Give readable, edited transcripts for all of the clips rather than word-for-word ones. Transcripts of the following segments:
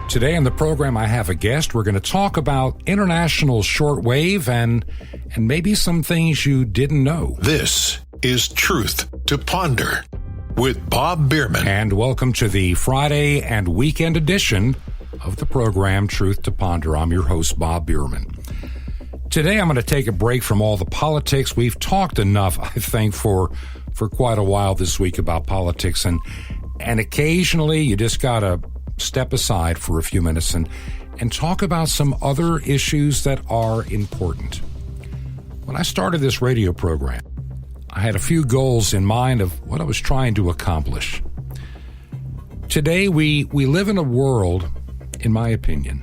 Today on the program, I have a guest. We're going to talk about international shortwave and maybe some things you didn't know. This is Truth to Ponder with Bob Bierman. And welcome to the Friday and weekend edition of the program Truth to Ponder. I'm your host, Bob Bierman. Today, I'm going to take a break from all the politics. We've talked enough, I think, for quite a while this week about politics, and occasionally you just got to step aside for a few minutes and talk about some other issues that are important. When I started this radio program, I had a few goals in mind of what I was trying to accomplish. Today, we live in a world, in my opinion,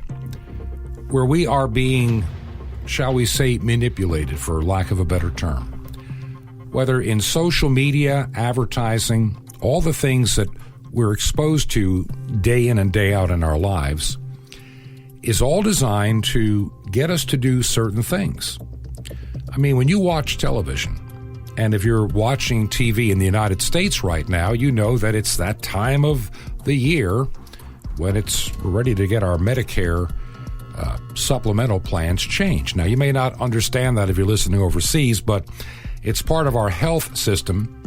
where we are being, shall we say, manipulated, for lack of a better term. Whether in social media, advertising, all the things that we're exposed to day in and day out in our lives is all designed to get us to do certain things. I mean, when you watch television, and if you're watching TV in the United States right now, you know that it's that time of the year when we're ready to get our Medicare supplemental plans changed. Now, you may not understand that if you're listening overseas, but it's part of our health system.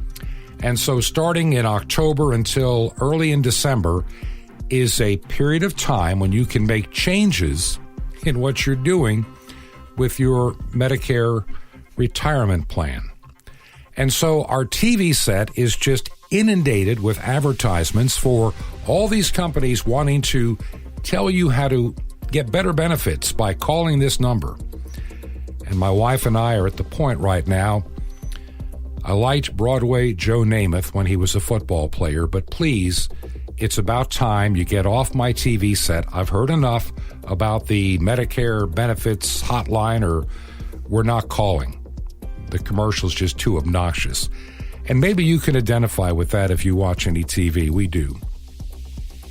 And so starting in October until early in December is a period of time when you can make changes in what you're doing with your Medicare retirement plan. And so our TV set is just inundated with advertisements for all these companies wanting to tell you how to get better benefits by calling this number. And my wife and I are at the point right now. I liked Broadway Joe Namath when he was a football player, but please, it's about time you get off my TV set. I've heard enough about the Medicare benefits hotline, or we're not calling. The commercial's just too obnoxious. And maybe you can identify with that if you watch any TV. We do.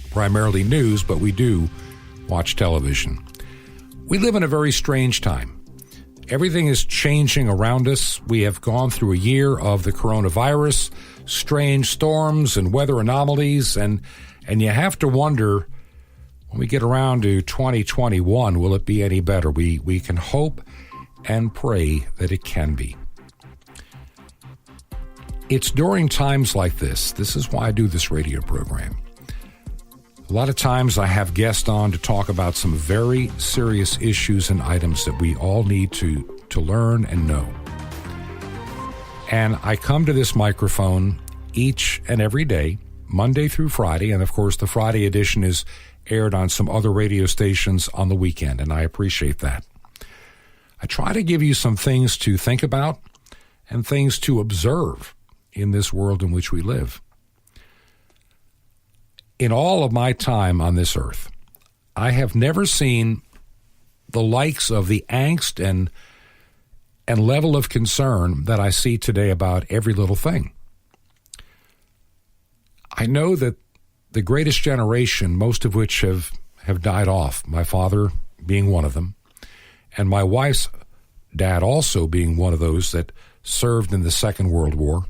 Primarily news, but we do watch television. We live in a very strange time. Everything is changing around us. We have gone through a year of the coronavirus, strange storms and weather anomalies, and you have to wonder, when we get around to 2021, will it be any better? We can hope and pray that it can be. It's during times like this is why I do this radio program. A lot of times I have guests on to talk about some very serious issues and items that we all need to learn and know. And I come to this microphone each and every day, Monday through Friday, and of course the Friday edition is aired on some other radio stations on the weekend, and I appreciate that. I try to give you some things to think about and things to observe in this world in which we live. In all of my time on this earth, I have never seen the likes of the angst and level of concern that I see today about every little thing. I know that the greatest generation, most of which have died off, my father being one of them, and my wife's dad also being one of those that served in the Second World War,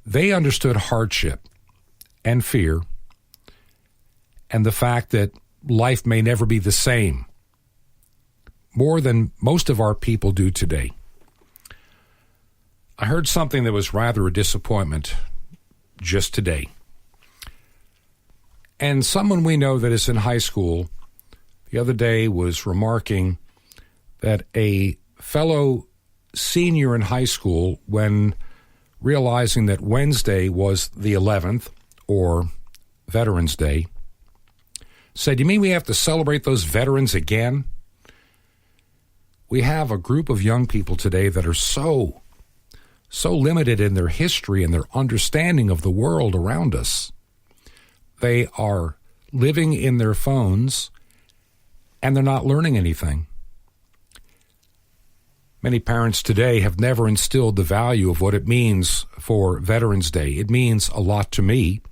they understood hardship and fear, and the fact that life may never be the same, more than most of our people do today. I heard something that was rather a disappointment just today. And someone we know that is in high school the other day was remarking that a fellow senior in high school, when realizing that Wednesday was the 11th, or Veterans Day, said, "You mean we have to celebrate those veterans again?" We have a group of young people today that are so limited in their history and their understanding of the world around us. They are living in their phones, and they're not learning anything. Many parents today have never instilled the value of what it means for Veterans Day. It means a lot to me.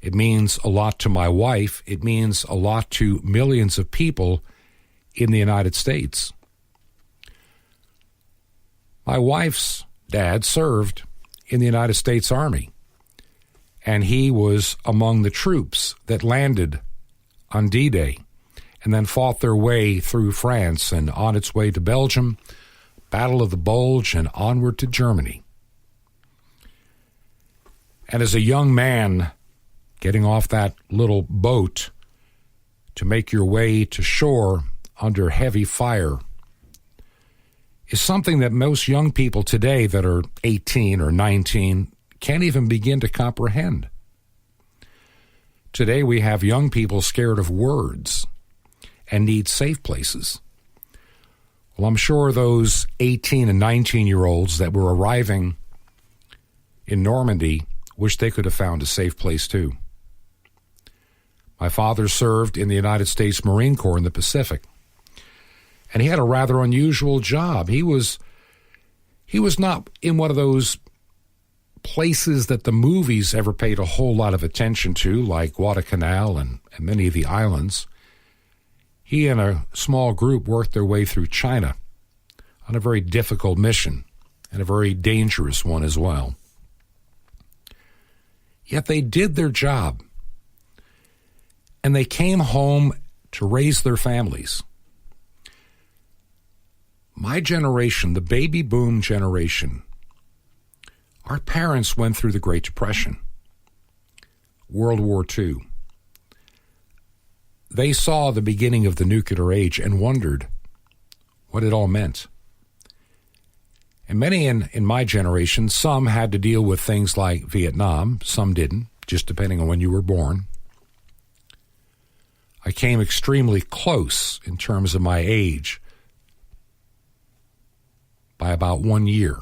It means a lot to my wife. It means a lot to millions of people in the United States. My wife's dad served in the United States Army, and he was among the troops that landed on D-Day, and then fought their way through France and on its way to Belgium, Battle of the Bulge, and onward to Germany. And as a young man getting off that little boat to make your way to shore under heavy fire is something that most young people today that are 18 or 19 can't even begin to comprehend. Today we have young people scared of words and need safe places. Well, I'm sure those 18 and 19-year-olds that were arriving in Normandy wish they could have found a safe place too. My father served in the United States Marine Corps in the Pacific, and he had a rather unusual job. He was not in one of those places that the movies ever paid a whole lot of attention to, like Guadalcanal and many of the islands. He and a small group worked their way through China on a very difficult mission, and a very dangerous one as well. Yet they did their job, and they came home to raise their families. My generation, the baby boom generation, our parents went through the Great Depression, World War II. They saw the beginning of the nuclear age and wondered what it all meant. And many in my generation, some had to deal with things like Vietnam, some didn't, just depending on when you were born. I came extremely close in terms of my age by about 1 year.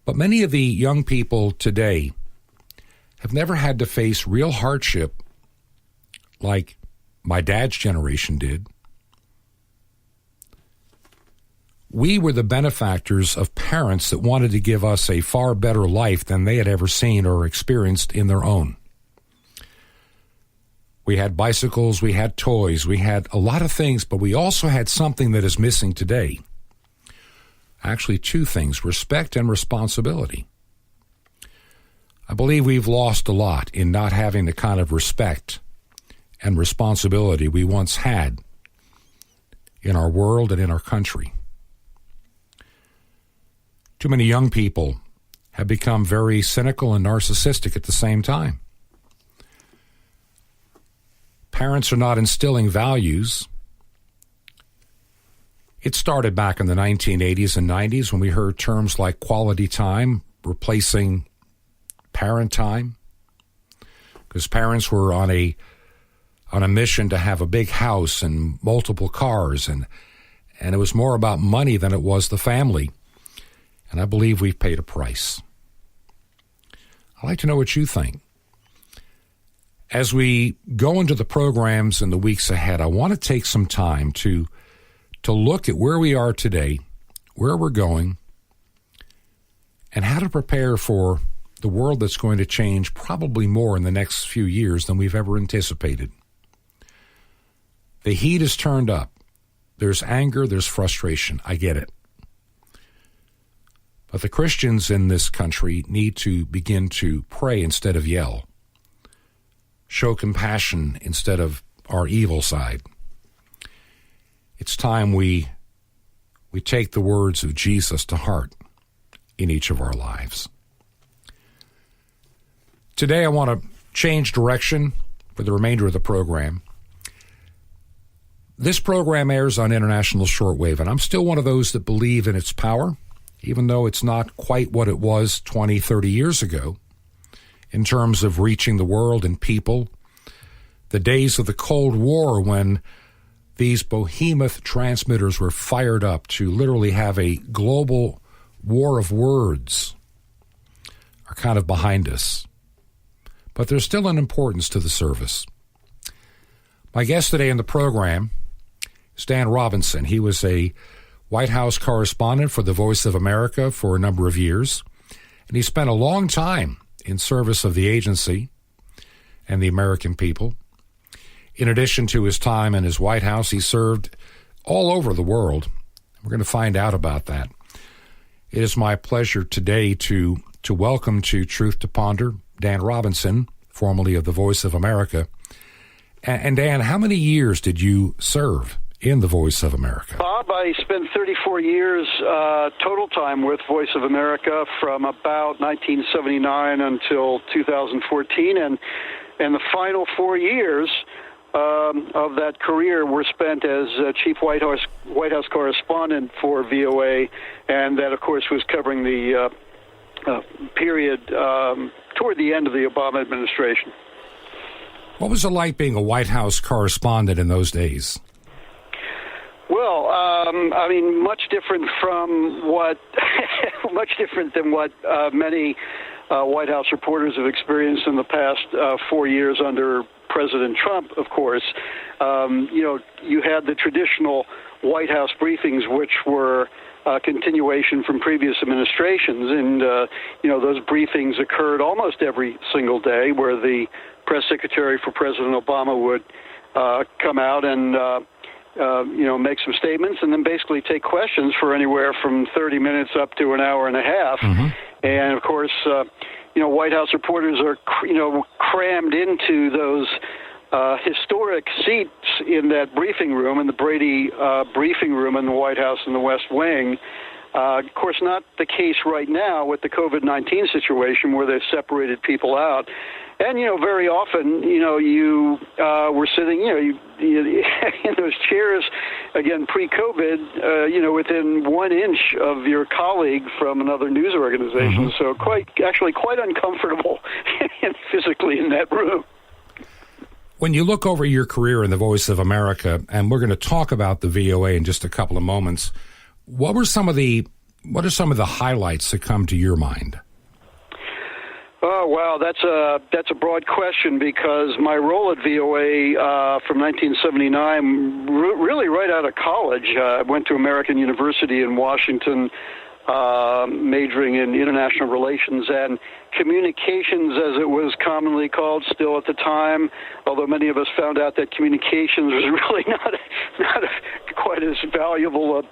But many of the young people today have never had to face real hardship like my dad's generation did. We were the benefactors of parents that wanted to give us a far better life than they had ever seen or experienced in their own. We had bicycles, we had toys, we had a lot of things, but we also had something that is missing today. Actually, two things: respect and responsibility. I believe we've lost a lot in not having the kind of respect and responsibility we once had in our world and in our country. Too many young people have become very cynical and narcissistic at the same time. Parents are not instilling values. It started back in the 1980s and 90s when we heard terms like quality time replacing parent time, because parents were on a mission to have a big house and multiple cars, and it was more about money than it was the family. And I believe we've paid a price. I'd like to know what you think. As we go into the programs in the weeks ahead, I want to take some time to look at where we are today, where we're going, and how to prepare for the world that's going to change probably more in the next few years than we've ever anticipated. The heat is turned up. There's anger, there's frustration. I get it. But the Christians in this country need to begin to pray instead of yell, show compassion instead of our evil side. It's time we take the words of Jesus to heart in each of our lives. Today I want to change direction for the remainder of the program. This program airs on International Shortwave, and I'm still one of those that believe in its power, even though it's not quite what it was 20, 30 years ago in terms of reaching the world and people. The days of the Cold War when these behemoth transmitters were fired up to literally have a global war of words are kind of behind us. But there's still an importance to the service. My guest today in the program is Dan Robinson. He was a Whitehouse Correspondent for the Voice of America for a number of years, and he spent a long time in service of the agency and the American people. In addition to his time in his White House, he served all over the world. We're going to find out about that. It is my pleasure today to welcome to Truth to Ponder Dan Robinson, formerly of the Voice of America. And Dan, how many years did you serve in the Voice of America? Bob, I spent 34 years total time with Voice of America from about 1979 until 2014, and the final 4 years of that career were spent as Chief Whitehouse Correspondent for VOA, and that, of course, was covering the period toward the end of the Obama administration. What was it like being a White House correspondent in those days? Well, I mean, much different than what many White House reporters have experienced in the past 4 years under President Trump, of course. You had the traditional White House briefings, which were a continuation from previous administrations, and those briefings occurred almost every single day, where the press secretary for President Obama would come out and make some statements, and then basically take questions for anywhere from 30 minutes up to an hour and a half. Mm-hmm. And of course, White House reporters are crammed into those historic seats in that briefing room, in the Brady briefing room in the White House in the West Wing. Of course, not the case right now with the COVID-19 situation, where they've separated people out. And, very often, you were sitting, in those chairs, again, pre-COVID, within 1 inch of your colleague from another news organization. Mm-hmm. So quite uncomfortable physically in that room. When you look over your career in the Voice of America, and we're going to talk about the VOA in just a couple of moments, what are some of the highlights that come to your mind? Oh, wow, that's a broad question, because my role at VOA from 1979, really right out of college, I went to American University in Washington, majoring in international relations and communications, as it was commonly called still at the time, although many of us found out that communications was really not quite as valuable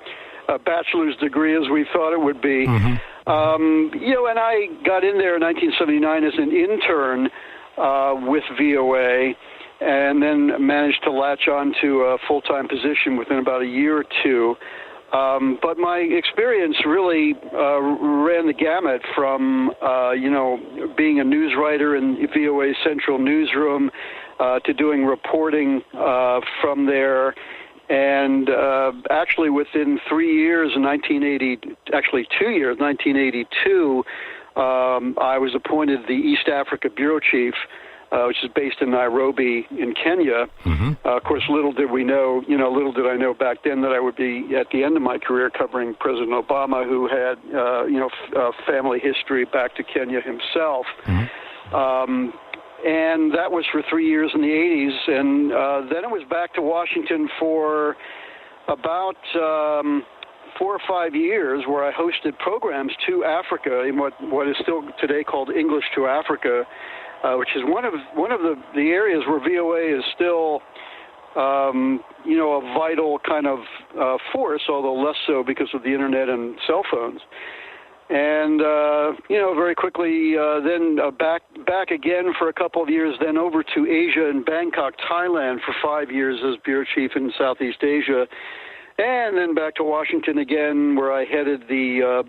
a bachelor's degree as we thought it would be. Mm-hmm. And I got in there in 1979 as an intern with VOA, and then managed to latch on to a full-time position within about a year or two. But my experience really ran the gamut from, being a news writer in VOA's central newsroom to doing reporting from there. And actually within 3 years, in 1982, I was appointed the East Africa Bureau Chief, which is based in Nairobi in Kenya. Mm-hmm. Of course, little did I know back then that I would be at the end of my career covering President Obama, who had, family history back to Kenya himself. Mm-hmm. And that was for 3 years in the 80s. And then it was back to Washington for about 4 or 5 years, where I hosted programs to Africa in what is still today called English to Africa, which is one of the areas where VOA is still, a vital kind of force, although less so because of the internet and cell phones. And, very quickly, then back again for a couple of years, then over to Asia and Bangkok, Thailand for 5 years as Bureau Chief in Southeast Asia. And then back to Washington again, where I headed the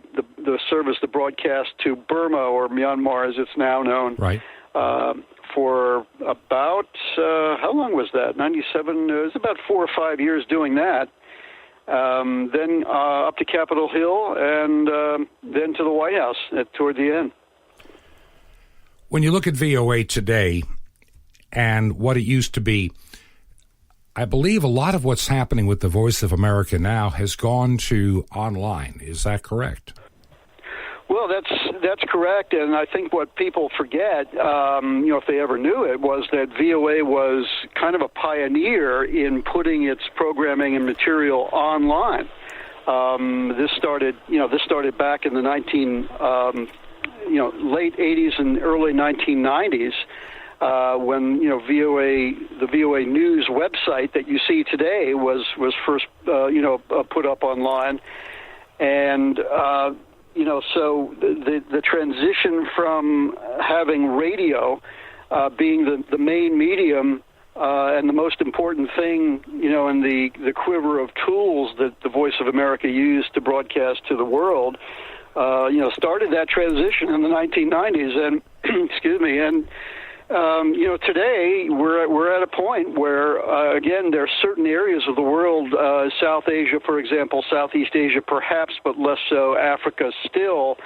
service, the broadcast to Burma, or Myanmar as it's now known. Right. For about, how long was that? 97, it was about 4 or 5 years doing that. Then up to Capitol Hill, and then to the White House toward the end. When you look at VOA today and what it used to be, I believe a lot of what's happening with the Voice of America now has gone to online. Is that correct? Well, that's correct, and I think what people forget, if they ever knew it, was that VOA was kind of a pioneer in putting its programming and material online. This started back in the late 80s and early 1990s. When the VOA News website that you see today was first put up online, and so the transition from having radio being the main medium And the most important thing, in the quiver of tools that the Voice of America used to broadcast to the world, started that transition in the 1990s. And excuse me. And today we're at a point where, again, there are certain areas of the world, South Asia, for example, Southeast Asia, perhaps, but less so, Africa still.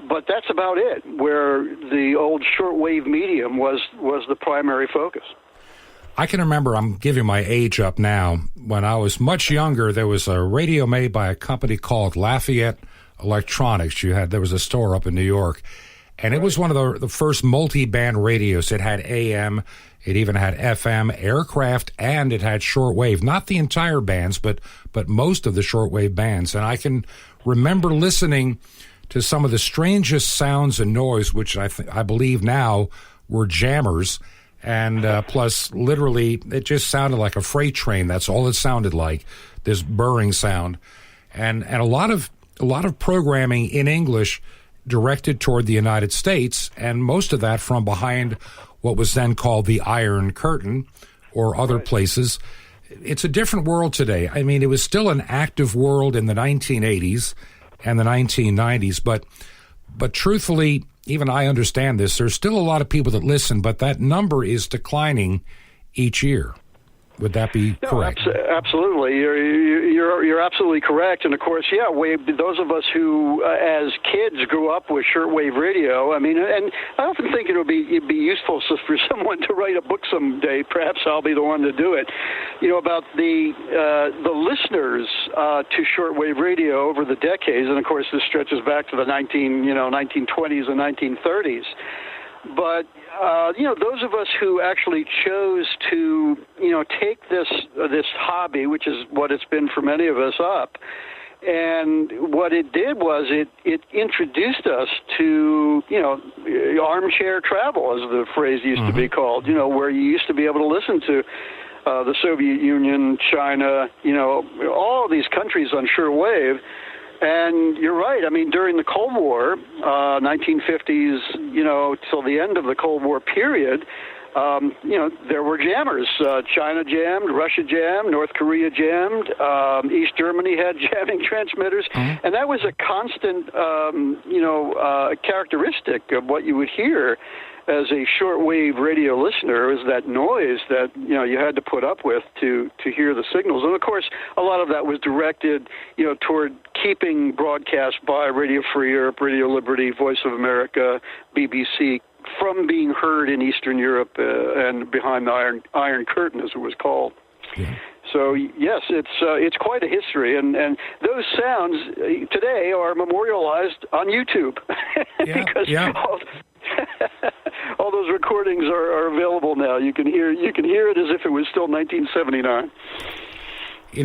But that's about it, where the old shortwave medium was the primary focus. I can remember, I'm giving my age up now, when I was much younger, there was a radio made by a company called Lafayette Electronics. There was a store up in New York, and it was one of the first multi-band radios. It had AM, it even had FM, aircraft, and it had shortwave. Not the entire bands, but most of the shortwave bands. And I can remember listening to some of the strangest sounds and noise, which I believe now were jammers. And plus, literally, it just sounded like a freight train. That's all it sounded like, this burring sound. And a lot of programming in English directed toward the United States, and most of that from behind what was then called the Iron Curtain or other places. It's a different world today. I mean, it was still an active world in the 1980s and the 1990s, but truthfully, even I understand this, there's still a lot of people that listen, but that number is declining each year. Would that be correct? Absolutely. You're absolutely correct. And of course, those of us who, as kids, grew up with shortwave radio. I mean, and I often think it'd be useful for someone to write a book someday. Perhaps I'll be the one to do it. About the listeners to shortwave radio over the decades, and of course, this stretches back to the 1920s and 1930s. But those of us who actually chose to, take this hobby, which is what it's been for many of us, up, and what it did was it introduced us to, armchair travel, as the phrase used to be called, where you used to be able to listen to the Soviet Union, China, all of these countries on shortwave. And you're right. I mean, during the Cold War, 1950s, till the end of the Cold War period, there were jammers. China jammed, Russia jammed, North Korea jammed, East Germany had jamming transmitters. And that was a constant, characteristic of what you would hear as a shortwave radio listener, is that noise that you had to put up with to hear the signals. And of course, a lot of that was directed toward keeping broadcast by Radio Free Europe, Radio Liberty, Voice of America, BBC from being heard in Eastern Europe and behind the Iron Curtain, as it was called. Yeah. So yes, it's quite a history, and those sounds today are memorialized on YouTube because all those recordings are available now. You can hear it as if it was still 1979.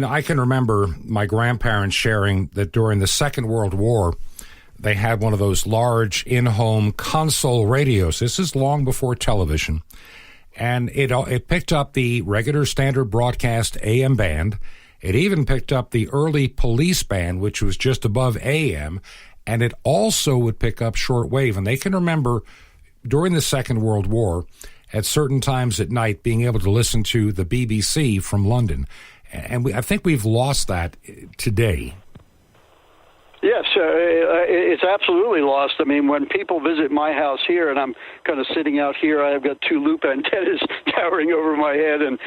I can remember my grandparents sharing that during the Second World War, they had one of those large in-home console radios. This is long before television. And it picked up the regular standard broadcast AM band. It even picked up the early police band, which was just above AM. And it also would pick up shortwave. And they can remember during the Second World War, at certain times at night, being able to listen to the BBC from London. And I think we've lost that today. Yes, it's absolutely lost. I mean, when people visit my house here, and I'm kind of sitting out here, I've got two loop antennas towering over my head, and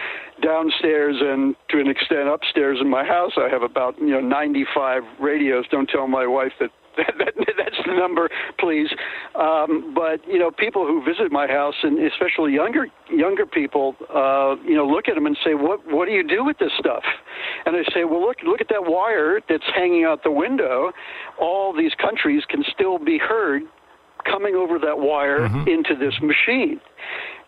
downstairs and to an extent upstairs in my house, I have about 95 radios. Don't tell my wife that's the number, please. But people who visit my house, and especially younger people, look at them and say, "What do you do with this stuff?" And I say, "Well, look at that wire that's hanging out the window. All these countries can still be heard coming over that wire into this machine."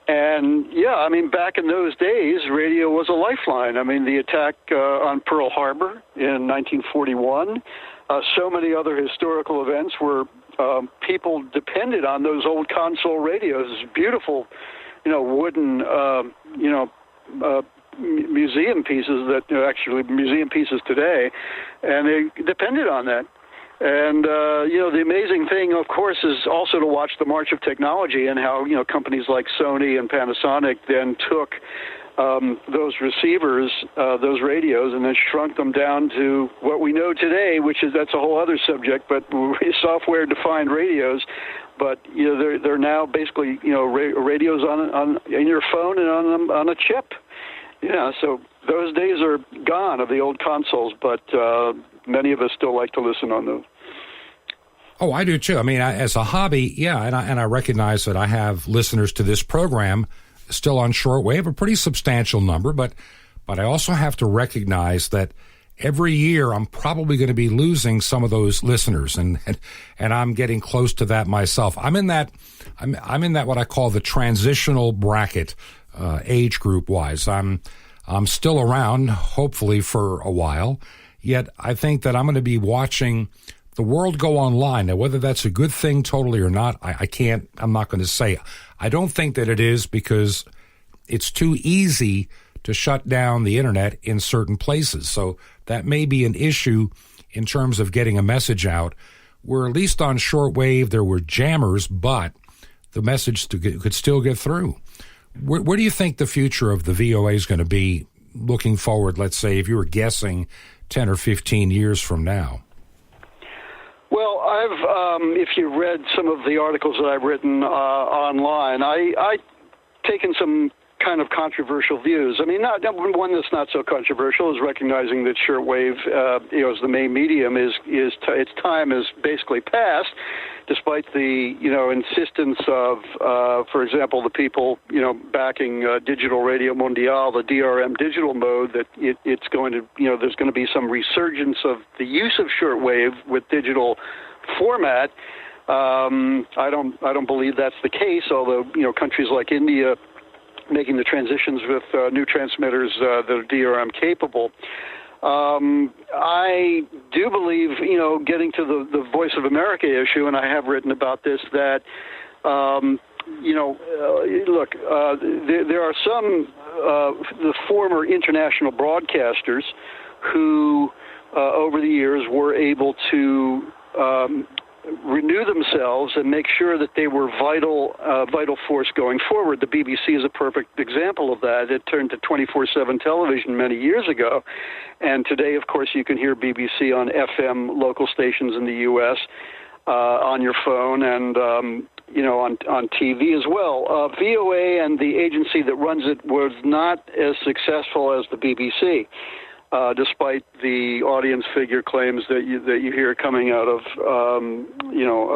And I mean, back in those days, radio was a lifeline. I mean, the attack on Pearl Harbor in 1941. So many other historical events where people depended on those old console radios, beautiful, wooden, museum pieces that actually museum pieces today, and they depended on that. And, the amazing thing, of course, is also to watch the march of technology and how, companies like Sony and Panasonic then took those receivers, those radios, and then shrunk them down to what we know today, that's a whole other subject, but software-defined radios. But they're now basically radios in your phone and on a chip. So those days are gone of the old consoles, but many of us still like to listen on those. Oh, I do too. I mean, as a hobby, yeah, and I recognize that I have listeners to this program still on shortwave, a pretty substantial number, but I also have to recognize that every year I'm probably going to be losing some of those listeners, and I'm getting close to that myself. I'm in that what I call the transitional bracket, age group wise. I'm still around, hopefully for a while, yet I think that I'm going to be watching the world go online. Now, whether that's a good thing totally or not, I'm not going to say. I don't think that it is, because it's too easy to shut down the internet in certain places. So that may be an issue in terms of getting a message out, where at least on shortwave there were jammers, but the message could still get through. Where do you think the future of the VOA is going to be looking forward, let's say, if you were guessing 10 or 15 years from now? Well, if you read some of the articles that I've written online, I've taken some kind of controversial views. I mean, one that's not so controversial is recognizing that shortwave, as the main medium, its time is basically past, despite the insistence of, for example, the people backing Digital Radio Mondiale, the DRM digital mode, that it's going to there's going to be some resurgence of the use of shortwave with digital format. I don't believe that's the case, although countries like India making the transitions with new transmitters that are DRM capable. I do believe, getting to the Voice of America issue, and I have written about this, that, look, there are some the former international broadcasters who, over the years, were able to renew themselves and make sure that they were vital force going forward. The BBC is a perfect example of that. It turned to 24/7 television many years ago, and today, of course, you can hear BBC on FM local stations in the U.S. On your phone and on TV as well. VOA and the agency that runs it was not as successful as the BBC. Despite the audience figure claims that you hear coming out of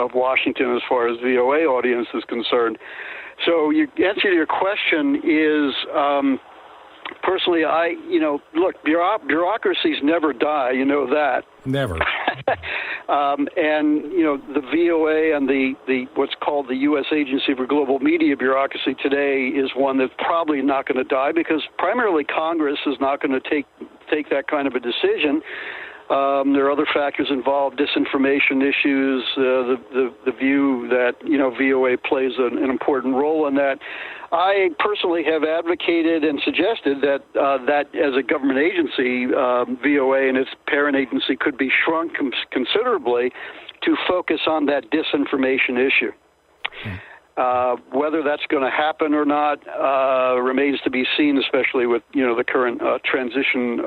of Washington as far as VOA audience is concerned. So your answer to your question is, personally, look, bureaucracies never die. You know that. Never. And the VOA and the what's called the U.S. Agency for Global Media bureaucracy today is one that's probably not going to die, because primarily Congress is not going to take that kind of a decision. There are other factors involved, disinformation issues, the view that VOA plays an important role in that. I personally have advocated and suggested that that as a government agency, VOA and its parent agency could be shrunk considerably to focus on that disinformation issue. Whether that's going to happen or not remains to be seen, especially with the current transition,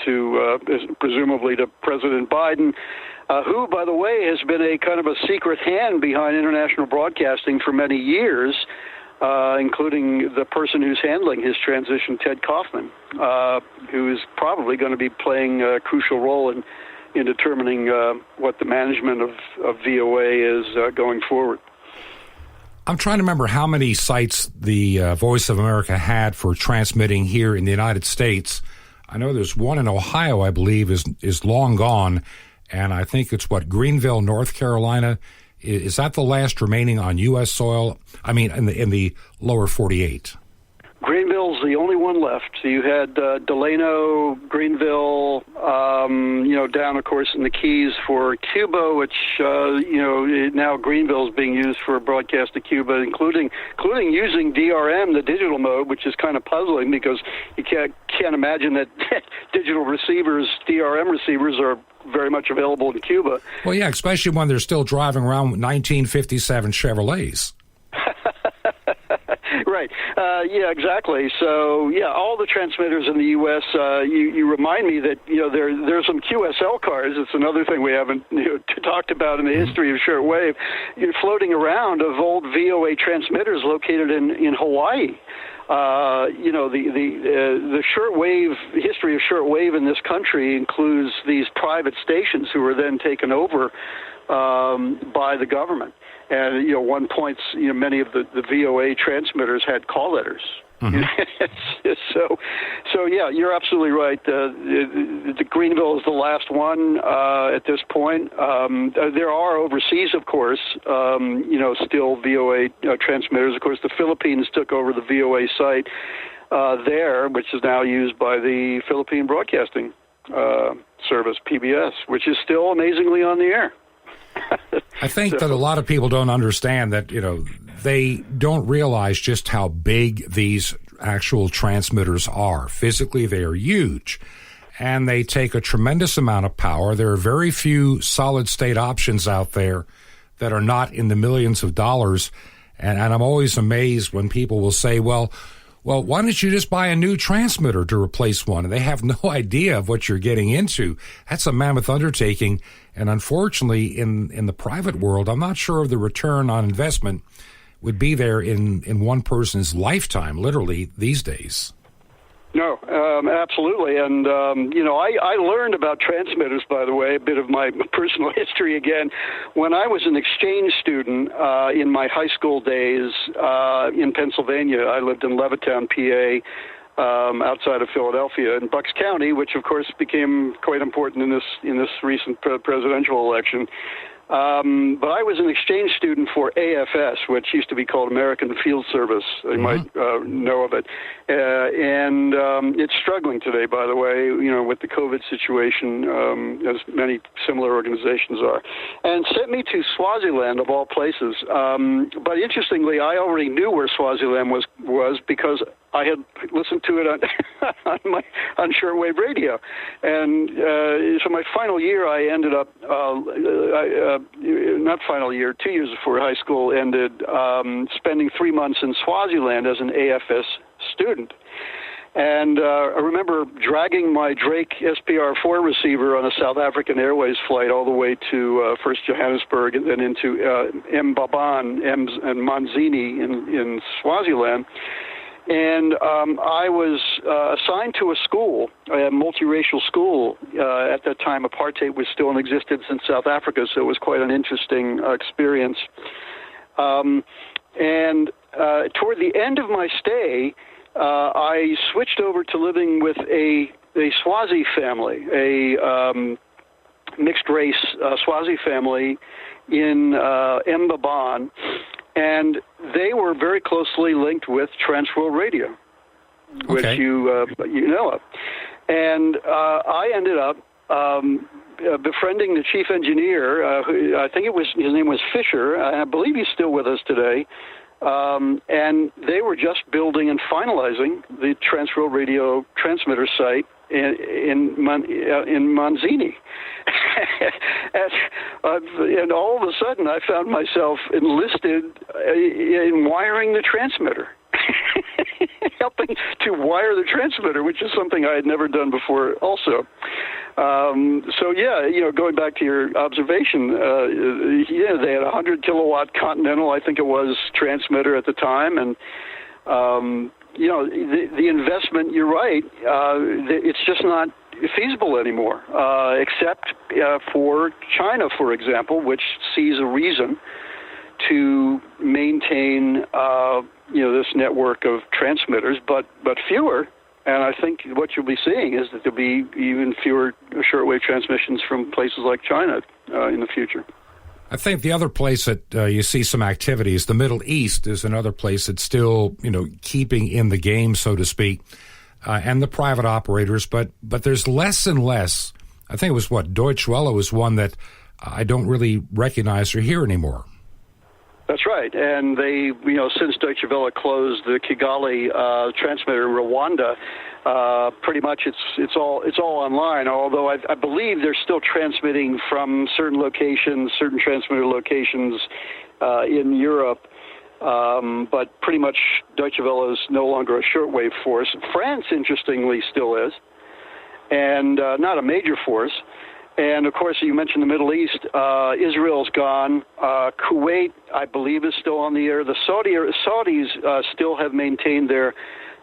to presumably to President Biden, who, by the way, has been a kind of a secret hand behind international broadcasting for many years, including the person who's handling his transition, Ted Kaufman, who is probably going to be playing a crucial role in determining what the management of VOA is going forward. I'm trying to remember how many sites the Voice of America had for transmitting here in the United States. I know there's one in Ohio, I believe, is long gone, and I think it's Greenville, North Carolina. Is that the last remaining on U.S. soil? I mean, in the lower 48. Greenville's the only one left. So you had Delano, Greenville, down, of course, in the Keys for Cuba, which, now Greenville is being used for broadcast to Cuba, including using DRM, the digital mode, which is kind of puzzling because you can't imagine that digital receivers, DRM receivers, are very much available in Cuba. Well, yeah, especially when they're still driving around with 1957 Chevrolets. Right. Yeah, exactly. So, yeah, all the transmitters in the U.S., you remind me that, there's some QSL cars. It's another thing we haven't talked about in the history of shortwave. You're floating around of old VOA transmitters located in Hawaii. The shortwave history of shortwave in this country includes these private stations who were then taken over by the government. And, at one point, many of the VOA transmitters had call letters. Mm-hmm. So yeah, you're absolutely right. The Greenville is the last one at this point. There are overseas, of course, still VOA transmitters. Of course, the Philippines took over the VOA site there, which is now used by the Philippine Broadcasting Service, PBS, which is still amazingly on the air. I think that a lot of people don't understand that, they don't realize just how big these actual transmitters are. Physically, they are huge, and they take a tremendous amount of power. There are very few solid-state options out there that are not in the millions of dollars, and I'm always amazed when people will say, well, why don't you just buy a new transmitter to replace one? And they have no idea of what you're getting into. That's a mammoth undertaking. And unfortunately, in the private world, I'm not sure of the return on investment would be there in one person's lifetime, literally, these days. No, absolutely. And, I learned about transmitters, by the way, a bit of my personal history again, when I was an exchange student in my high school days in Pennsylvania. I lived in Levittown, PA, outside of Philadelphia, in Bucks County, which, of course, became quite important in this recent presidential election. But I was an exchange student for AFS, which used to be called American Field Service. You might know of it. And it's struggling today, by the way, with the COVID situation, as many similar organizations are. And sent me to Swaziland, of all places. But interestingly, I already knew where Swaziland was because I had listened to it on shortwave radio. And so my final year, I ended up, not final year, 2 years before high school ended, spending 3 months in Swaziland as an AFS student. And I remember dragging my Drake SPR-4 receiver on a South African Airways flight all the way to first Johannesburg and then into Mbaban and Manzini in Swaziland. And I was assigned to a school, a multiracial school. At that time, apartheid was still in existence in South Africa, so it was quite an interesting experience. And toward the end of my stay, I switched over to living with a Swazi family, a mixed-race Swazi family in Mbaban. And they were very closely linked with Transworld Radio, which you know of. And I ended up befriending the chief engineer. Who, I think his name was Fisher. I believe he's still with us today. And they were just building and finalizing the Transworld Radio transmitter site in Manzini. And all of a sudden, I found myself enlisted in wiring the transmitter, helping to wire the transmitter, which is something I had never done before also. So, yeah, going back to your observation, they had a 100-kilowatt Continental, I think it was, transmitter at the time, and the investment, you're right, it's just not feasible anymore, except for China, for example, which sees a reason to maintain, this network of transmitters, but fewer. And I think what you'll be seeing is that there'll be even fewer shortwave transmissions from places like China in the future. I think the other place that you see some activity is the Middle East is another place that's still, keeping in the game, so to speak, and the private operators. But there's less and less. I think it was Deutsche Welle was one that I don't really recognize or hear anymore. That's right, and they, since Deutsche Welle closed the Kigali transmitter in Rwanda, pretty much it's all online. Although I believe they're still transmitting from certain transmitter locations in Europe. But pretty much Deutsche Welle is no longer a shortwave force. France, interestingly, still is, and not a major force. And, of course, you mentioned the Middle East. Israel's gone. Kuwait, I believe, is still on the air. The Saudis still have maintained their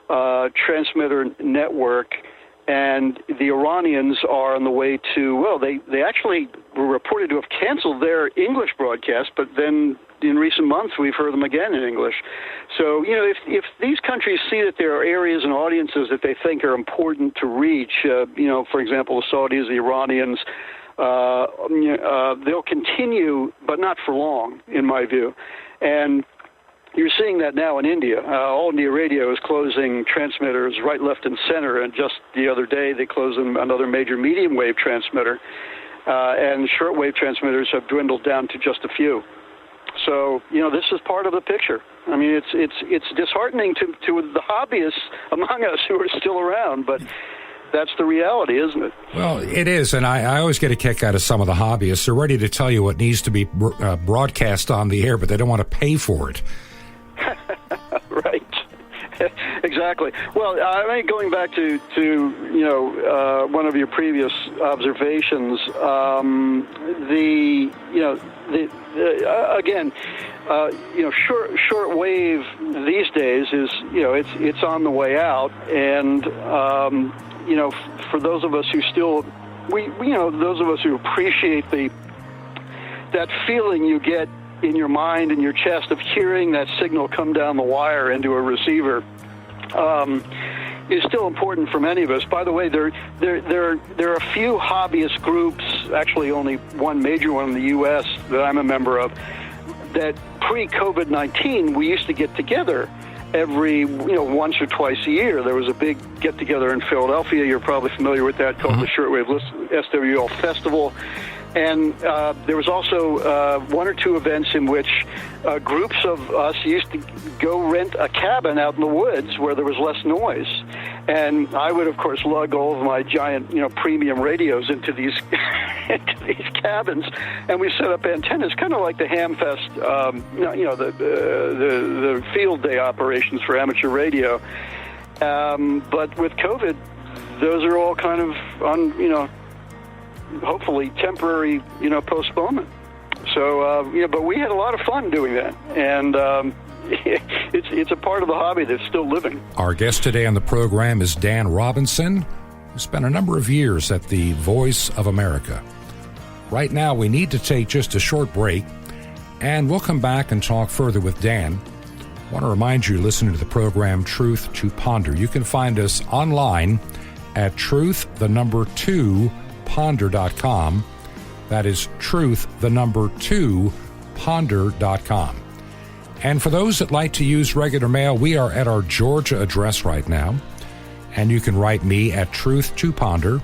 transmitter network. And the Iranians are on the way to, well, they actually were reported to have canceled their English broadcast, but then in recent months we've heard them again in English. So, if these countries see that there are areas and audiences that they think are important to reach, for example, the Saudis, the Iranians, they'll continue, but not for long, in my view. And you're seeing that now in India. All India Radio is closing transmitters right, left, and center. And just the other day, they closed another major medium wave transmitter. And shortwave transmitters have dwindled down to just a few. So, this is part of the picture. I mean, it's disheartening to the hobbyists among us who are still around, but that's the reality, isn't it? Well, it is, and I always get a kick out of some of the hobbyists. They're ready to tell you what needs to be broadcast on the air, but they don't want to pay for it. Right. Exactly. Well, going back to one of your previous observations, shortwave these days is it's on the way out, and for those of us who still those of us who appreciate that feeling you get in your mind and your chest of hearing that signal come down the wire into a receiver is still important for many of us. By the way, there are a few hobbyist groups, actually only one major one in the U.S. that I'm a member of, that pre-COVID-19 we used to get together every once or twice a year. There was a big get-together in Philadelphia. You're probably familiar with that, called the Shortwave SWL Festival. And there was also one or two events in which groups of us used to go rent a cabin out in the woods where there was less noise. And I would, of course, lug all of my giant, premium radios into these cabins, and we set up antennas, kind of like the Hamfest, the field day operations for amateur radio. But with COVID, those are all kind of hopefully temporary, postponement. So, but we had a lot of fun doing that, and it's a part of the hobby that's still living. Our guest today on the program is Dan Robinson, who spent a number of years at the Voice of America. Right now, we need to take just a short break, and we'll come back and talk further with Dan. I want to remind you, listening to the program Truth to Ponder. You can find us online at truth2ponder.com. That is truth2ponder.com. And for those that like to use regular mail, we are at our Georgia address right now. And you can write me at Truth to Ponder,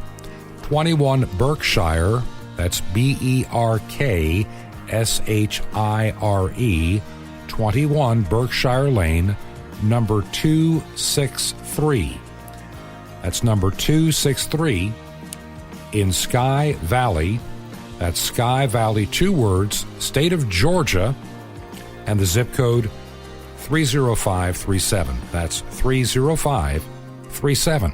21 Berkshire, that's BERKSHIRE, 21 Berkshire Lane, number 263. That's number 263 in Sky Valley. That's Sky Valley, 2 words, state of Georgia, and the zip code 30537. That's 30537.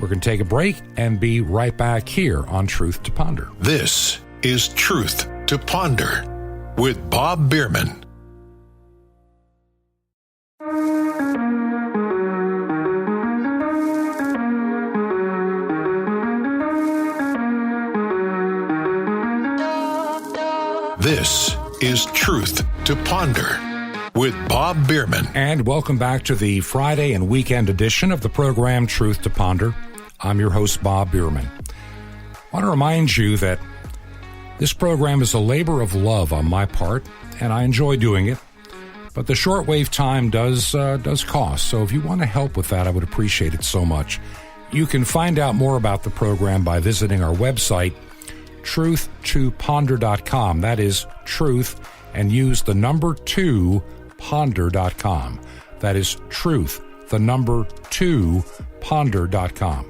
We're going to take a break and be right back here on Truth to Ponder. This is Truth to Ponder with Bob Bierman. This is Truth to Ponder with Bob Bierman. And welcome back to the Friday and weekend edition of the program Truth to Ponder. I'm your host, Bob Bierman. I want to remind you that this program is a labor of love on my part, and I enjoy doing it. But the shortwave time does cost, so if you want to help with that, I would appreciate it so much. You can find out more about the program by visiting our website, truth2ponder.com. That is truth, and use the number 2 ponder.com. That is truth, the number 2 ponder.com.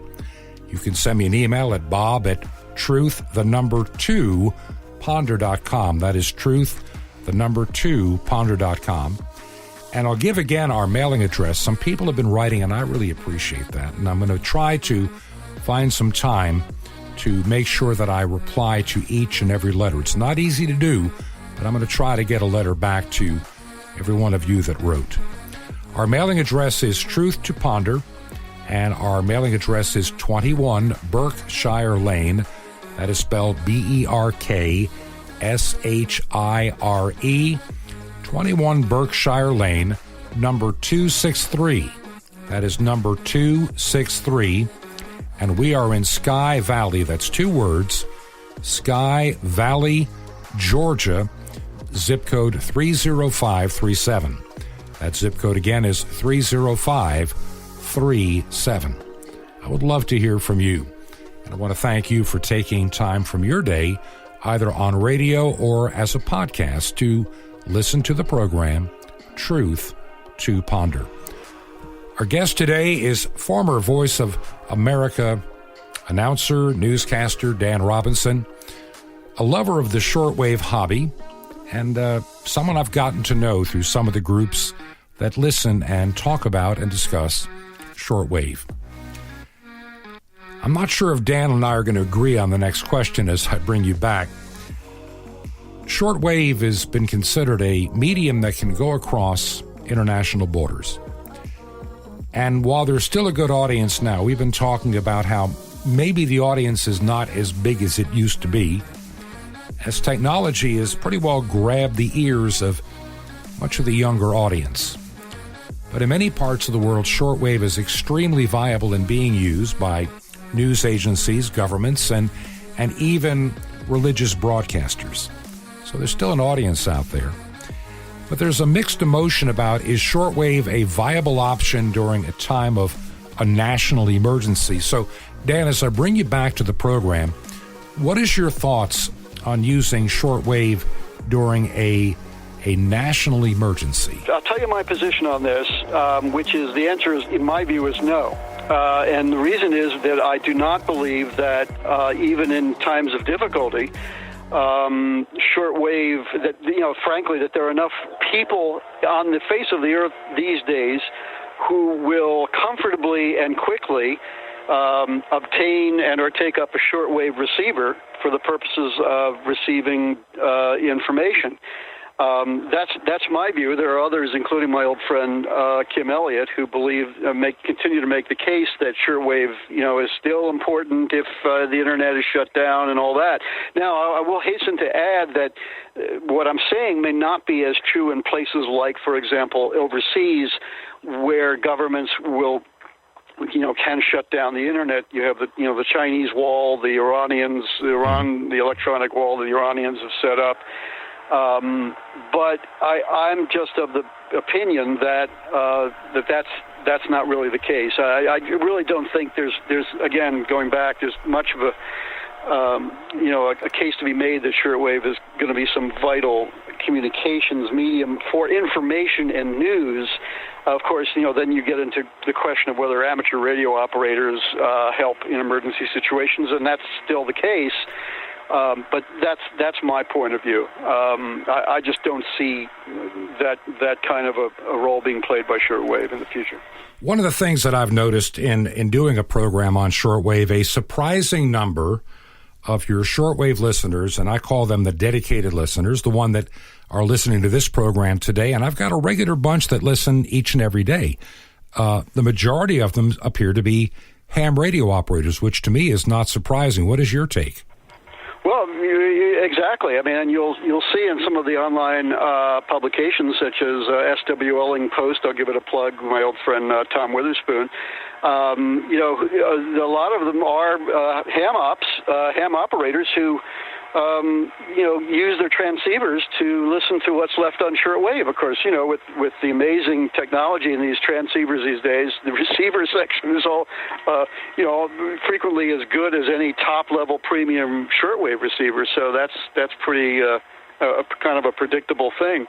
You can send me an email at bob@truth, the number 2 ponder.com. That is truth, the number 2 ponder.com. And I'll give again our mailing address. Some people have been writing, and I really appreciate that. And I'm going to try to find some time to make sure that I reply to each and every letter. It's not easy to do, but I'm going to try to get a letter back to every one of you that wrote. Our mailing address is Truth to Ponder, and our mailing address is 21 Berkshire Lane. That is spelled Berkshire, 21 Berkshire Lane, number 263. That is number 263. And we are in Sky Valley. That's 2 words. Sky Valley, Georgia, zip code 30537. That zip code again is 30537. I would love to hear from you. And I want to thank you for taking time from your day, either on radio or as a podcast, to listen to the program, Truth to Ponder. Our guest today is former Voice of America announcer, newscaster Dan Robinson, a lover of the shortwave hobby, and someone I've gotten to know through some of the groups that listen and talk about and discuss shortwave. I'm not sure if Dan and I are going to agree on the next question as I bring you back. Shortwave has been considered a medium that can go across international borders. And while there's still a good audience now, we've been talking about how maybe the audience is not as big as it used to be, as technology has pretty well grabbed the ears of much of the younger audience. But in many parts of the world, shortwave is extremely viable in being used by news agencies, governments, and even religious broadcasters. So there's still an audience out there. But there's a mixed emotion about, is shortwave a viable option during a time of a national emergency? So, Dan, as I bring you back to the program, what is your thoughts on using shortwave during a national emergency? I'll tell you my position on this, which is the answer is, in my view, is no. And the reason is that I do not believe that even in times of difficulty, shortwave, that, frankly, that there are enough people on the face of the earth these days who will comfortably and quickly obtain and or take up a shortwave receiver for the purposes of receiving information. That's my view. There are others, including my old friend Kim Elliott, who continue to make the case that shortwave, is still important if the internet is shut down and all that. Now, I will hasten to add that what I'm saying may not be as true in places like, for example, overseas, where governments will can shut down the internet. You have the Chinese wall, the electronic wall the Iranians have set up. But I'm just of the opinion that that's not really the case. I really don't think there's again, going back, there's much of a case to be made that shortwave is going to be some vital communications medium for information and news. Of course, then you get into the question of whether amateur radio operators help in emergency situations, and that's still the case. But that's my point of view. I just don't see that kind of a role being played by shortwave in the future. One of the things that I've noticed in doing a program on shortwave, a surprising number of your shortwave listeners, and I call them the dedicated listeners, the one that are listening to this program today, and I've got a regular bunch that listen each and every day. The majority of them appear to be ham radio operators, which to me is not surprising. What is your take? Well, exactly. I mean, and you'll see in some of the online publications, such as SWLing Post. I'll give it a plug. My old friend Tom Witherspoon. A lot of them are ham operators who use their transceivers to listen to what's left on shortwave. Of course, with the amazing technology in these transceivers these days, the receiver section is all, frequently as good as any top-level premium shortwave receiver. So that's pretty kind of a predictable thing.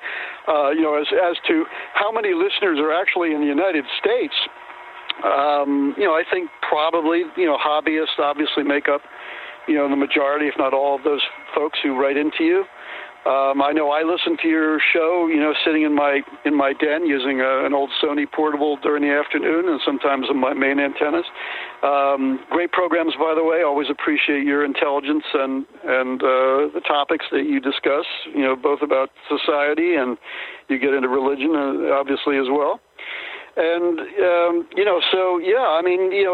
As to how many listeners are actually in the United States, I think probably hobbyists obviously make up the majority, if not all, of those folks who write into you. I know I listen to your show, sitting in my den using an old Sony portable during the afternoon, and sometimes on my main antennas. Great programs, by the way. Always appreciate your intelligence and the topics that you discuss. Both about society, and you get into religion, obviously, as well. And,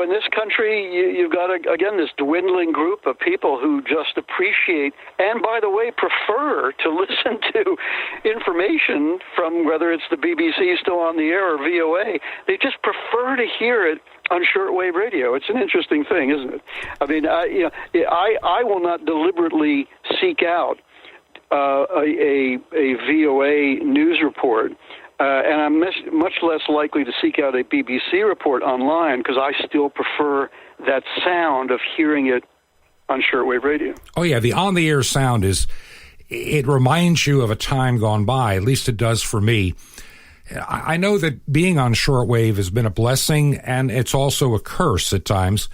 in this country, you've got, again, this dwindling group of people who just appreciate and, by the way, prefer to listen to information from whether it's the BBC still on the air or VOA. They just prefer to hear it on shortwave radio. It's an interesting thing, isn't it? I mean, I will not deliberately seek out a VOA news report. And I'm much less likely to seek out a BBC report online because I still prefer that sound of hearing it on shortwave radio. Oh, yeah. The on-the-air sound it reminds you of a time gone by. At least it does for me. I know that being on shortwave has been a blessing, and it's also a curse at times.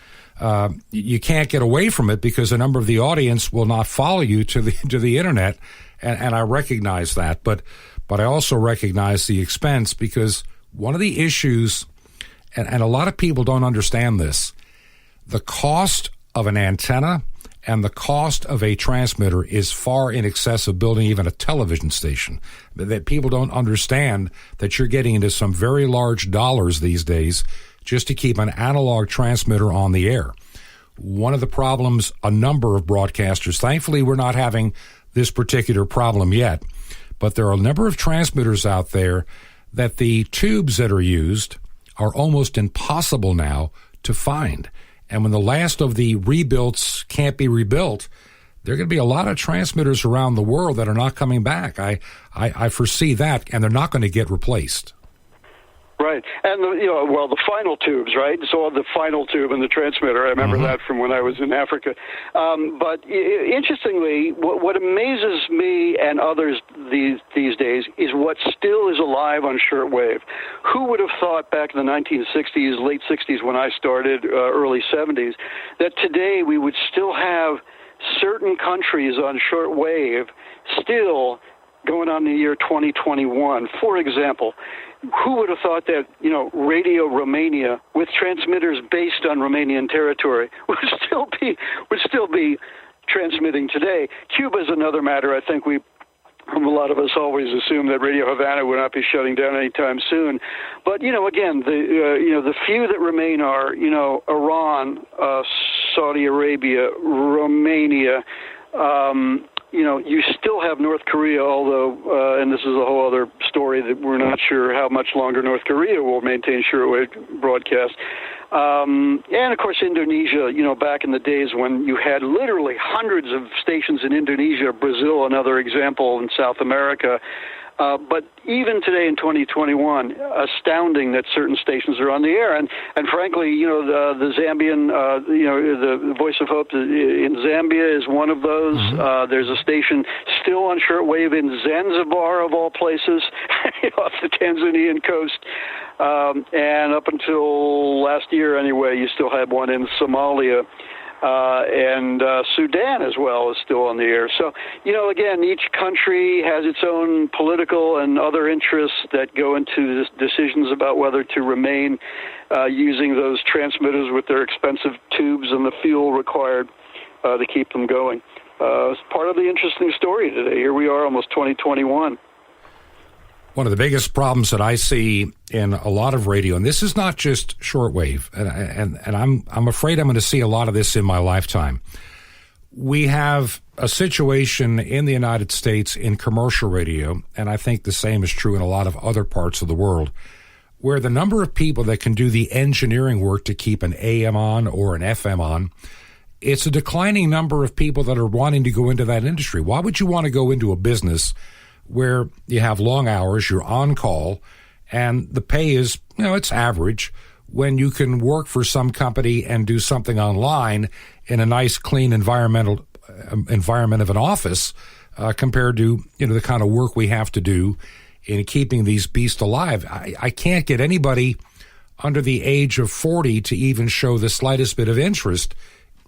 You can't get away from it because a number of the audience will not follow you to the internet, and I recognize that. But I also recognize the expense because one of the issues, and a lot of people don't understand this, the cost of an antenna and the cost of a transmitter is far in excess of building even a television station. That people don't understand that you're getting into some very large dollars these days just to keep an analog transmitter on the air. One of the problems a number of broadcasters, thankfully we're not having this particular problem yet, but there are a number of transmitters out there that the tubes that are used are almost impossible now to find. And when the last of the rebuilds can't be rebuilt, there are going to be a lot of transmitters around the world that are not coming back. I foresee that, and they're not going to get replaced. Right. And, the final tubes, right? So the final tube in the transmitter, I remember that from when I was in Africa. But interestingly, what amazes me and others these days is what still is alive on shortwave. Who would have thought back in the 1960s, late 60s when I started, early 70s, that today we would still have certain countries on shortwave still going on the year 2021. For example, who would have thought that, Radio Romania with transmitters based on Romanian territory would still be transmitting today? Cuba is another matter. I think a lot of us always assume that Radio Havana would not be shutting down anytime soon. But, again, the few that remain are, Iran, Saudi Arabia, Romania, you still have North Korea, although, and this is a whole other story that we're not sure how much longer North Korea will maintain shortwave broadcast. And, of course, Indonesia, back in the days when you had literally hundreds of stations in Indonesia, Brazil, another example, in South America. But even today in 2021, astounding that certain stations are on the air. And frankly, the Zambian, the Voice of Hope in Zambia is one of those. There's a station still on shortwave in Zanzibar, of all places, off the Tanzanian coast. And up until last year, anyway, you still had one in Somalia. And Sudan as well is still on the air. So, again, each country has its own political and other interests that go into decisions about whether to remain using those transmitters with their expensive tubes and the fuel required to keep them going. It's part of the interesting story today. Here we are, almost 2021. One of the biggest problems that I see in a lot of radio, and this is not just shortwave, and I'm afraid I'm going to see a lot of this in my lifetime. We have a situation in the United States in commercial radio, and I think the same is true in a lot of other parts of the world, where the number of people that can do the engineering work to keep an AM on or an FM on, it's a declining number of people that are wanting to go into that industry. Why would you want to go into a business where you have long hours, you're on call, and the pay is, it's average, when you can work for some company and do something online in a nice, clean environment of an office, compared to, the kind of work we have to do in keeping these beasts alive. I can't get anybody under the age of 40 to even show the slightest bit of interest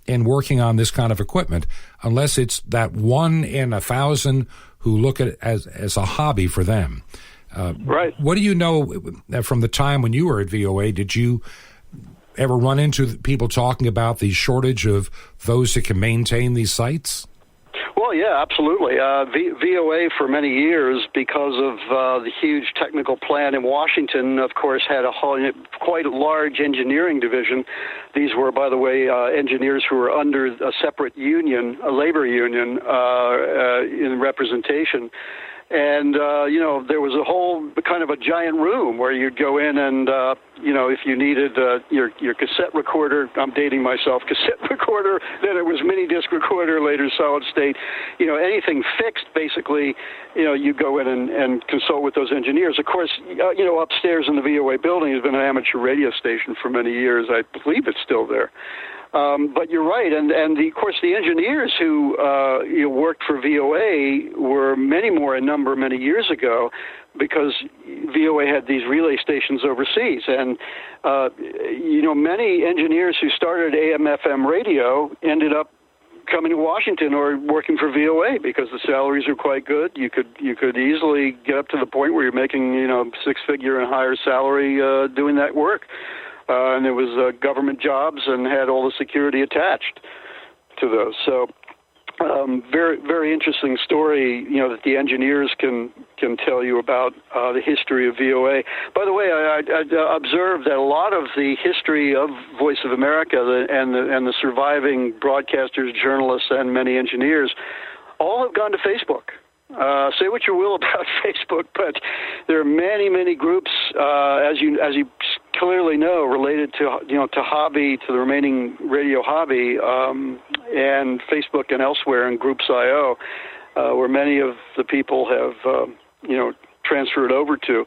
in working on this kind of equipment, unless it's that 1 in 1,000 who look at it as a hobby for them. Right. What do you know from the time when you were at VOA? Did you ever run into people talking about the shortage of those that can maintain these sites? Well, yeah, absolutely. VOA for many years, because of the huge technical plant in Washington, of course, had quite a large engineering division. These were, by the way, engineers who were under a separate union, a labor union, in representation. And, there was a whole kind of a giant room where you'd go in and, if you needed your cassette recorder, I'm dating myself, cassette recorder, then it was mini disc recorder, later solid state, anything fixed, basically, you go in and consult with those engineers. Of course, upstairs in the VOA building has been an amateur radio station for many years. I believe it's still there. But you're right, and of course the engineers who worked for VOA were many more in number many years ago, because VOA had these relay stations overseas, and many engineers who started AM/FM radio ended up coming to Washington or working for VOA because the salaries are quite good. You could easily get up to the point where you're making 6-figure and higher salary doing that work. And it was government jobs and had all the security attached to those. So very, very interesting story, that the engineers can tell you about the history of VOA. By the way, I observed that a lot of the history of Voice of America and the surviving broadcasters, journalists, and many engineers all have gone to Facebook. Say what you will about Facebook, but there are many, many groups, as you clearly know, related to hobby, to the remaining radio hobby, and Facebook and elsewhere in Groups.io, where many of the people have transferred over to.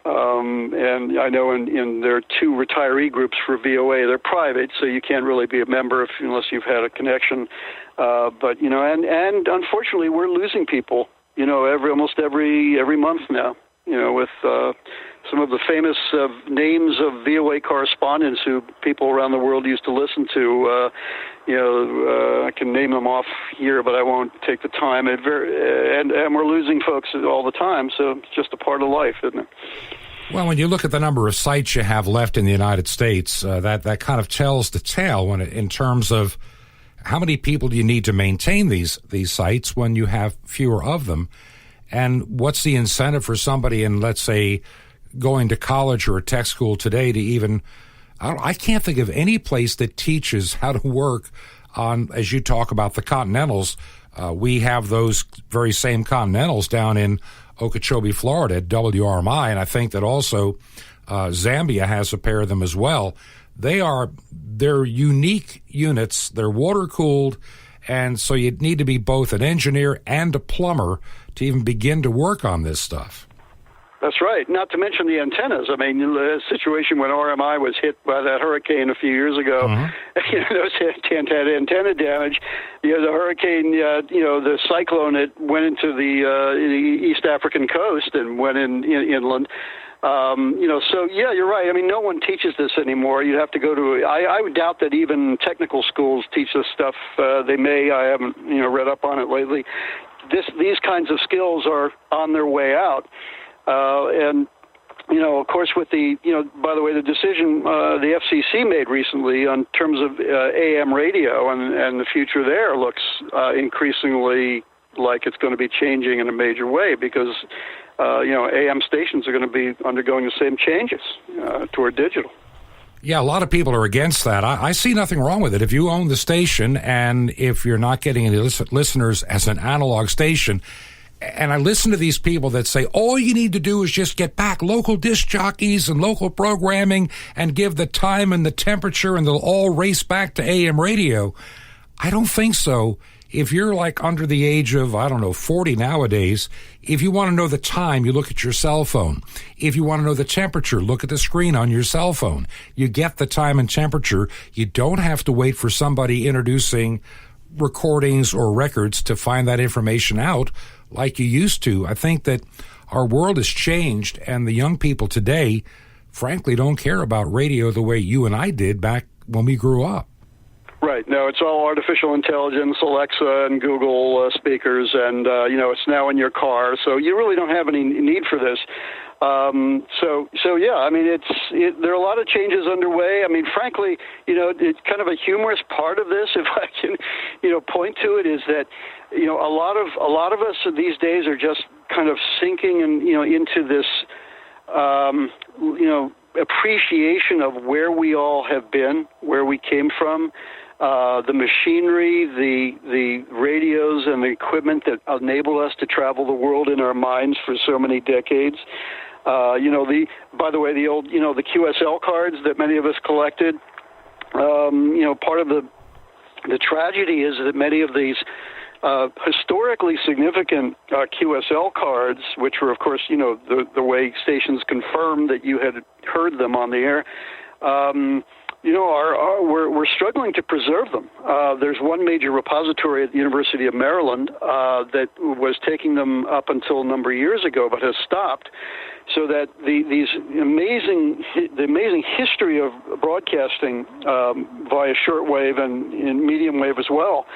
And I know in there are 2 retiree groups for VOA. They're private, so you can't really be a member unless you've had a connection. But and unfortunately, we're losing people. Almost every month now. With some of the famous names of VOA correspondents who people around the world used to listen to. I can name them off here, but I won't take the time. And we're losing folks all the time, so it's just a part of life, isn't it? Well, when you look at the number of sites you have left in the United States, that kind of tells the tale in terms of how many people do you need to maintain these sites when you have fewer of them? And what's the incentive for somebody in, let's say, going to college or a tech school today to even, I can't think of any place that teaches how to work on, as you talk about the Continentals, we have those very same Continentals down in Okeechobee, Florida at WRMI, and I think that also Zambia has a pair of them as well. They're unique units. They're water-cooled, and so you'd need to be both an engineer and a plumber to even begin to work on this stuff. That's right. Not to mention the antennas. I mean, the situation when RMI was hit by that hurricane a few years ago, those had antenna damage. The hurricane, the cyclone, it went into the East African coast and went inland. So yeah, you're right. I mean, no one teaches this anymore. You have to go to. I would doubt that even technical schools teach this stuff. They may. I haven't read up on it lately. These kinds of skills are on their way out. And of course, with the by the way, the decision the FCC made recently on terms of AM radio and the future there looks increasingly like it's going to be changing in a major way because. AM stations are going to be undergoing the same changes toward digital. Yeah, a lot of people are against that. I see nothing wrong with it. If you own the station and if you're not getting any listeners as an analog station, and I listen to these people that say, all you need to do is just get back local disc jockeys and local programming and give the time and the temperature and they'll all race back to AM radio. I don't think so. If you're like under the age of, 40 nowadays, if you want to know the time, you look at your cell phone. If you want to know the temperature, look at the screen on your cell phone. You get the time and temperature. You don't have to wait for somebody introducing recordings or records to find that information out like you used to. I think that our world has changed, and the young people today, frankly, don't care about radio the way you and I did back when we grew up. Right. No, it's all artificial intelligence, Alexa and Google speakers, and, it's now in your car. So you really don't have any need for this. So yeah, I mean, there are a lot of changes underway. I mean, frankly, it's kind of a humorous part of this, if I can, point to it, is that, a lot of us these days are just kind of sinking into this, appreciation of where we all have been, where we came from. The machinery, the radios, and the equipment that enable us to travel the world in our minds for so many decades. By the way, the old, the QSL cards that many of us collected. Part of the tragedy is that many of these historically significant QSL cards, which were, of course, the way stations confirmed that you had heard them on the air. We're struggling to preserve them. There's one major repository at the University of Maryland that was taking them up until a number of years ago, but has stopped. So that the amazing history of broadcasting via shortwave and in medium wave as well.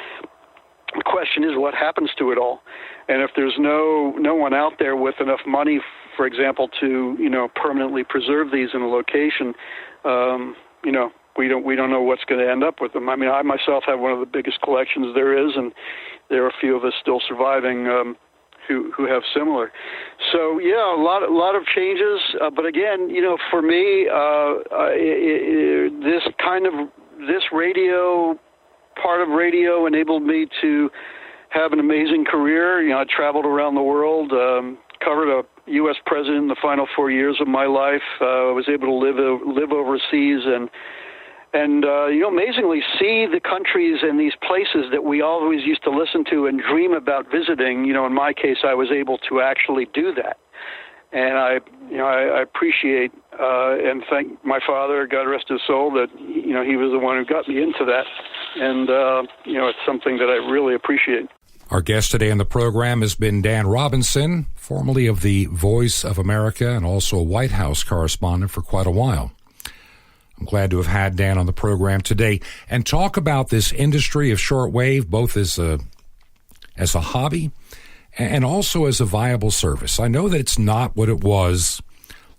The question is, what happens to it all? And if there's no one out there with enough money, for example, to permanently preserve these in a location. We don't know what's going to end up with them. I mean, I myself have one of the biggest collections there is, and there are a few of us still surviving who have similar. So yeah, a lot of changes. But again, for me, this radio part of radio enabled me to have an amazing career. I traveled around the world, covered a U.S. president in the final 4 years of my life. I was able to live overseas and amazingly see the countries and these places that we always used to listen to and dream about visiting. In my case, I was able to actually do that. And I appreciate and thank my father, God rest his soul, that, he was the one who got me into that. And, it's something that I really appreciate. Our guest today on the program has been Dan Robinson, formerly of the Voice of America and also a Whitehouse correspondent for quite a while. I'm glad to have had Dan on the program today and talk about this industry of shortwave, both as a hobby and also as a viable service. I know that it's not what it was,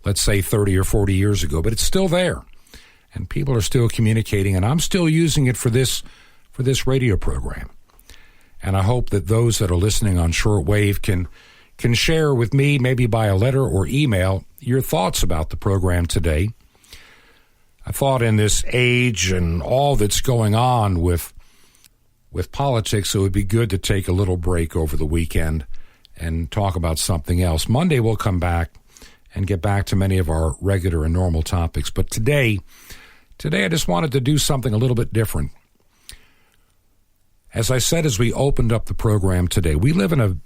let's say 30 or 40 years ago, but it's still there. And people are still communicating, and I'm still using it for this radio program. And I hope that those that are listening on shortwave can share with me, maybe by a letter or email, your thoughts about the program today. I thought in this age and all that's going on with politics, it would be good to take a little break over the weekend and talk about something else. Monday we'll come back and get back to many of our regular and normal topics. But today I just wanted to do something a little bit different. As I said as we opened up the program today, we live in a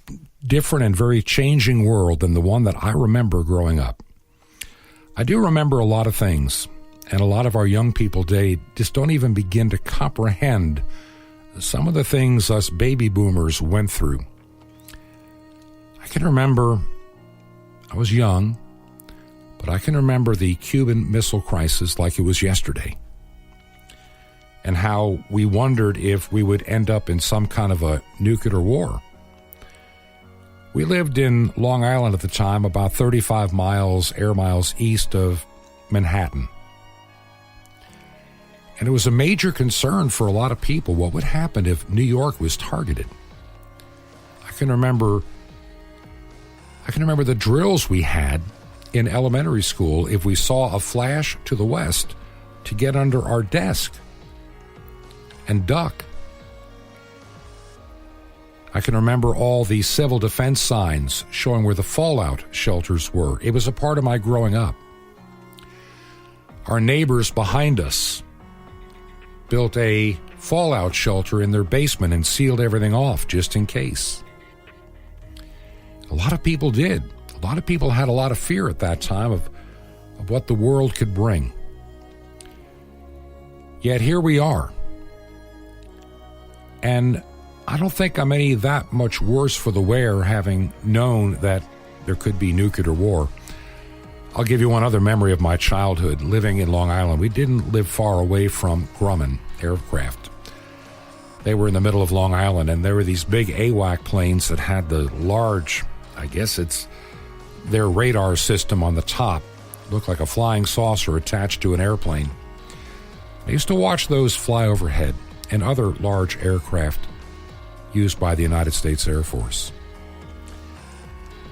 different and very changing world than the one that I remember growing up. I do remember a lot of things, and a lot of our young people today just don't even begin to comprehend some of the things us baby boomers went through. I can remember, I was young, but I can remember the Cuban Missile Crisis like it was yesterday, and how we wondered if we would end up in some kind of a nuclear war. We lived in Long Island at the time, about 35 air miles east of Manhattan. And it was a major concern for a lot of people. What would happen if New York was targeted? I can remember the drills we had in elementary school if we saw a flash to the west to get under our desk and duck. I can remember all the civil defense signs showing where the fallout shelters were. It was a part of my growing up. Our neighbors behind us built a fallout shelter in their basement and sealed everything off just in case. A lot of people did. A lot of people had a lot of fear at that time of what the world could bring. Yet here we are. And I don't think I'm any that much worse for the wear, having known that there could be nuclear war. I'll give you one other memory of my childhood living in Long Island. We didn't live far away from Grumman Aircraft. They were in the middle of Long Island, and there were these big AWAC planes that had the large, I guess it's their radar system on the top. Looked like a flying saucer attached to an airplane. I used to watch those fly overhead and other large aircraft used by the United States Air Force.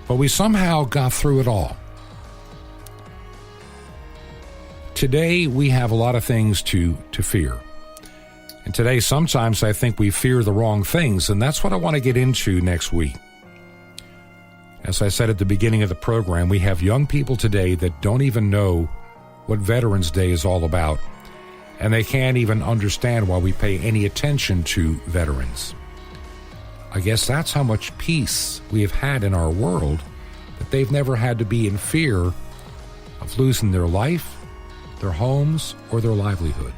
But we somehow got through it all. Today, we have a lot of things to fear. And today, sometimes I think we fear the wrong things, and that's what I want to get into next week. As I said at the beginning of the program, we have young people today that don't even know what Veterans Day is all about, and they can't even understand why we pay any attention to veterans. I guess that's how much peace we have had in our world, that they've never had to be in fear of losing their life, their homes, or their livelihood.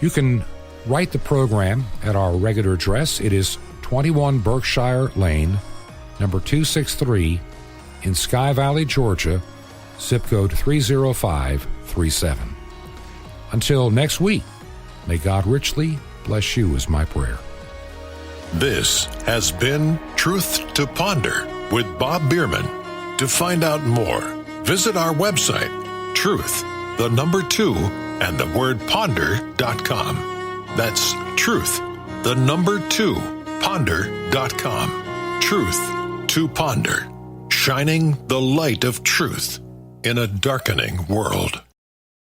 You can write the program at our regular address. It is 21 Berkshire Lane, number 263, in Sky Valley, Georgia, zip code 30537. Until next week, may God richly bless you is my prayer. This has been Truth to Ponder with Bob Bierman. To find out more, visit our website, truth2ponder.com. That's truth2ponder.com. Truth to Ponder, shining the light of truth in a darkening world.